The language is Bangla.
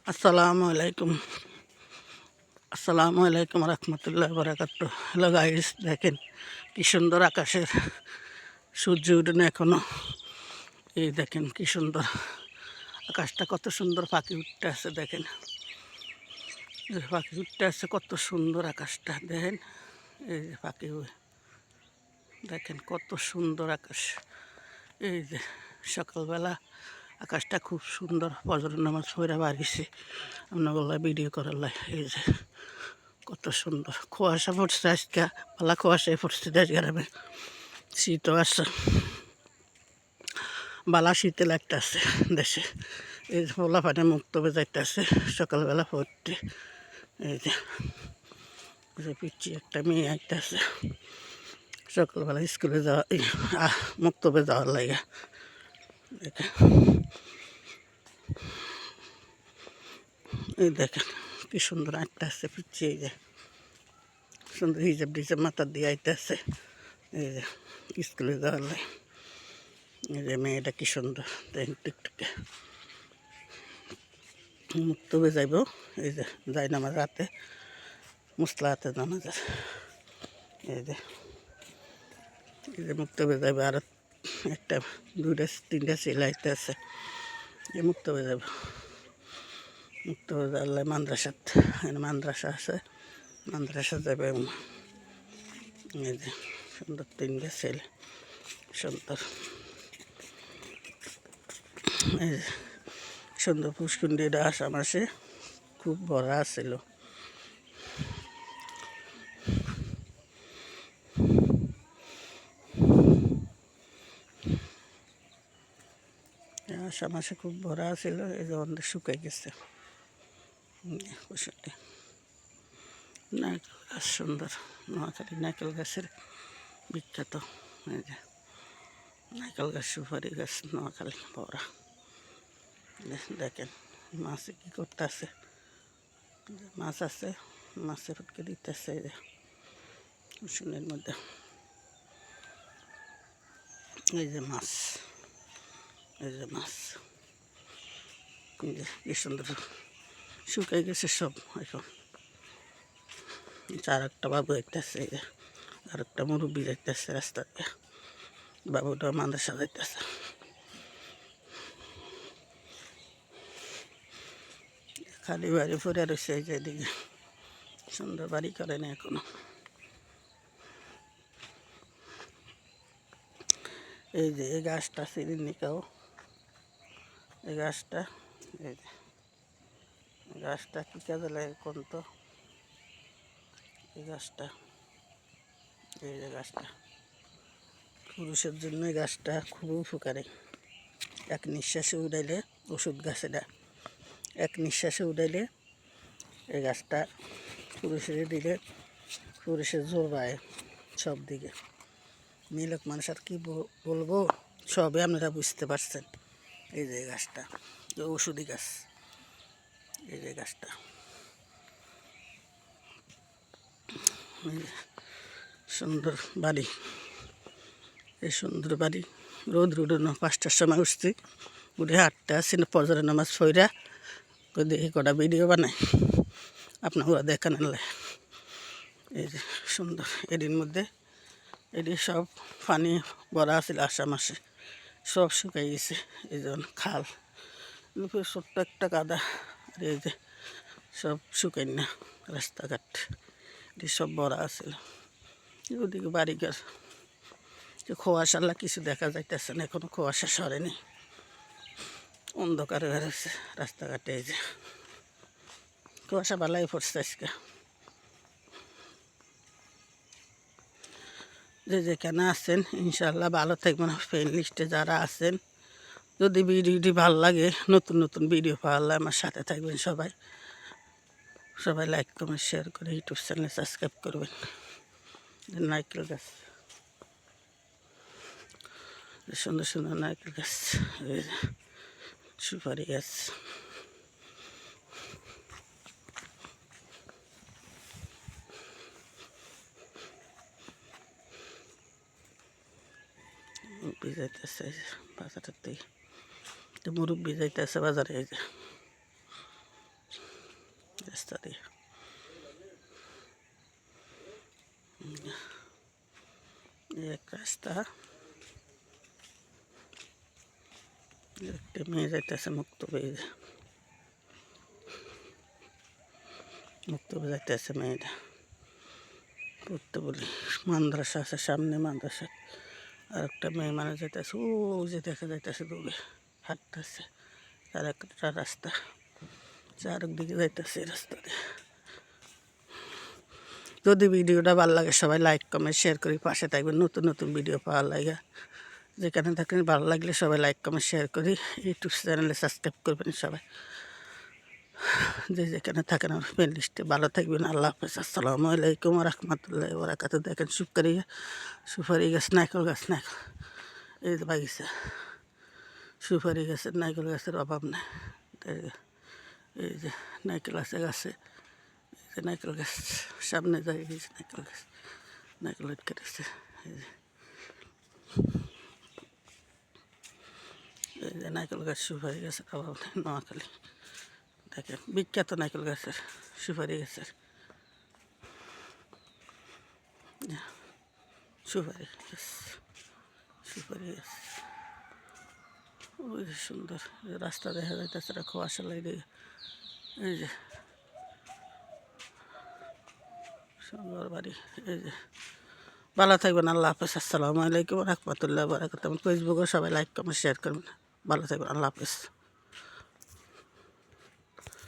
আসসালামু আলাইকুম। আসসালামু আলাইকুম রহমতুল্লাহ বারাকাতুহু। হ্যালো গাইস, দেখেন কি সুন্দর আকাশের সূর্য উঠে এখনো। এই দেখেন কি সুন্দর আকাশটা, কত সুন্দর পাখি উঠতে আছে। দেখেন পাখি উঠতে আছে, কত সুন্দর আকাশটা দেখেন। এই যে পাখি দেখেন কত সুন্দর আকাশ। এই যে সকালবেলা আকাশটা খুব সুন্দর। ফজর নামাজ পড়ে বাড়িছি আপনার ভিডিও করার লাই। এই যে কত সুন্দর কুয়াশা পড়ছে আজকে, পালা কুয়াশায় পড়ছে দেশ গ্রামে। শীতও আসছে, বালা শীতে লাগতেছে দেশে। এই যে পোলা পানি মুক্ত বেজাইতেছে সকালবেলা পড়তে। এই যে পিচ্ছি একটা মেয়ে আইতেছে সকালবেলা স্কুলে যাওয়া, মুক্তবে যাওয়ার লাগে। দেখেন এই দেখেন কি সুন্দর আইতেছে পিচ্ছি। এই যে সুন্দর হিজাব টিজাব মাথা দিয়ে আইতেছে এই যে স্কুলে যাওয়ার লাগে। এই যে মেয়েটা কি সুন্দর দেখেন, টিকটকে মুক্তবে যাইব। এই যে যাই নামাজ হাতে, মুসলা হাতে নামাজ। এই যে মুক্তবে যাইব। আর একটা দুইটা তিনটা ছেলে আইতে আছে, যে মুক্তবে যাব। মুক্তবে যাওয়ার মাদ্রাসাত, মাদ্রাসা আছে, মাদ্রাসা যাবে। এই যে সুন্দর তিনটা ছেলে, সুন্দর। এই যে সুন্দর পুষ্কুণ্ডিটা আসামাসে খুব ভরা ছিল। আসামাসে খুব ভরা ছিল, এই যে অনেক শুকাই গেছে। নারকেল গাছ সুন্দর, নোয়াখালী নারকেল গাছের বিখ্যাত। এই যে নারকেল গাছ, সুপারি গাছ, নোয়াখালী ভরা। দেখেন মাছে কী করতেছে, মাছ আছে, মাছে ফুটকে দিতেছে। এই যে কুসুনের মধ্যে এই যে মাছ, এই যে মাছ। এই যে কি সুন্দর শুকাই গেছে সব এখন। আর একটা বাবু যাইতেছে, এই যে আর একটা মুরব্বী যাইতেছে রাস্তা দিয়ে। বাবুটা মাদ্রাসা যাইতেছে। খালি বাড়ি পড়ে রয়েছে এই যে এদিকে, সুন্দর বাড়ি করে না এখনো। এই যে এই গাছটা সিরিনিকাও, এই গাছটা, এই যে গাছটা কী কাজে লাগে কোন তো। এই গাছটা, এই যে গাছটা পুরুষের জন্য এই গাছটা খুব উপকারী। এক নিঃশ্বাসে উড়াইলে, ওষুধ গাছ এটা, এক নিঃশ্বাসে উড়াইলে এই গাছটা পুরুষের দিলে পুরুষের জোর পায় সব দিকে। মেয়ে মানুষ আর কি বলবো, সবই আপনারা বুঝতে পারছেন। এই যে গাছটা ওষুধি গাছ, এই যে গাছটা। সুন্দর বাড়ি, এই সুন্দর বাড়ি। রোদ উঠোনো 5টার সময় উঠছি, উঠে 8টা আসছি না, ফজরের নামাজ পড়া দেখি কটা ভিডিও বানাই আপনার দেখান। এই যে সুন্দর, এটির মধ্যে এটি সব পানি ভরা আছিল আসামাসে, সব শুকাই গেছে। এই যেমন খাল, ছোট্ট একটা কাদা। আর এই যে সব শুকাই না, রাস্তাঘাট এটি সব ভরা আছিল। ওদিকে বাড়িঘর, কুয়াশাল্লা কিছু দেখা যাইতেছে না, এখনো কুয়াশা সরেনি, অন্ধকার হয়ে আছে রাস্তাঘাটে। এই যে কুয়াশা বালাই পড়ছে আজকে। যে যেখানে আছেন ইনশাল্লাহ ভালো থাকবেন। ফ্রেন্ড লিস্টে যারা আছেন, যদি ভিডিওটি ভালো লাগে, নতুন নতুন ভিডিও পাওয়ালে আমার সাথে থাকবেন। সবাই সবাই লাইক কমেন্ট শেয়ার করে ইউটিউব চ্যানেল সাবস্ক্রাইব করবেন। নারকেল গাছ, সুন্দর সুন্দর নারকেল গাছ, সুপারি গাছ। মুরব্বী যাইতেছে বাজারের দিকে, মুরব্বী যাইতেছে বাজারে। এই যে রাস্তা দিয়ে। এক রাস্তা, একটা মেয়ে যাইতেছে মুক্তবে যাইতেছে মেয়েটা পড়তে বলি। মাদ্রাসা আছে সামনে, মাদ্রাসা। আর একটা মেয়ে মানে যাইতেছে, ও যে দেখা যাইতেছে দূরে হাঁটতেছে। আর একটা রাস্তা চারদিকে যাইতেছে রাস্তা দিয়ে। যদি ভিডিওটা ভালো লাগে সবাই লাইক কমেন্ট শেয়ার করি, পাশে থাকবেন নতুন নতুন ভিডিও পাওয়ার লাগে। যেখানে থাকেন ভালো লাগলে সবাই লাইক কমেন্ট শেয়ার করি। ইউটিউব চ্যানেলে সাবস্ক্রাইব করবেন সবাই, যে যেখানে থাকেন আমার ফ্রেন্ড লিস্টে। ভালো থাকবেন। আল্লাহ হাফেজ। আসসালামু আলাইকুম রহমতুল্লাহ বরাকাতুহু। দেখেন সুপারি গাছ, নারকেল গাছ, নারকেল এই যে বাগিচা। সুপারি গাছের, নারকেল গাছের অভাব নেই। এই যে নারকেল আছে গাছে, এই যে নারকেল গাছ সামনে যায়, এই যে নারকেল গাছ, নারকেল কেটেছে। এই যে নারকেল গাছ, সুপারি গাছের অভাব নেই নোয়াখালী। দেখেন বিখ্যাত নারকেল গাছের, সুপারি গাছের, সুপারি গাছ, সুপারি গাছ। ওই যে সুন্দর রাস্তা দেখা যাইতেছে, কুয়াশা লাগে। এই যে সুন্দর বাড়ি। এই যে ভালো থাকবেন। আল্লাহ হাফেজ। আসসালামু আলাইকুম রহমতুল্লাহ বরাকাতুহু। আমার ফেসবুকে সবাই লাইক কমেন্ট শেয়ার করবেন। ভালো থাকবেন। আল্লাহ হাফেজ।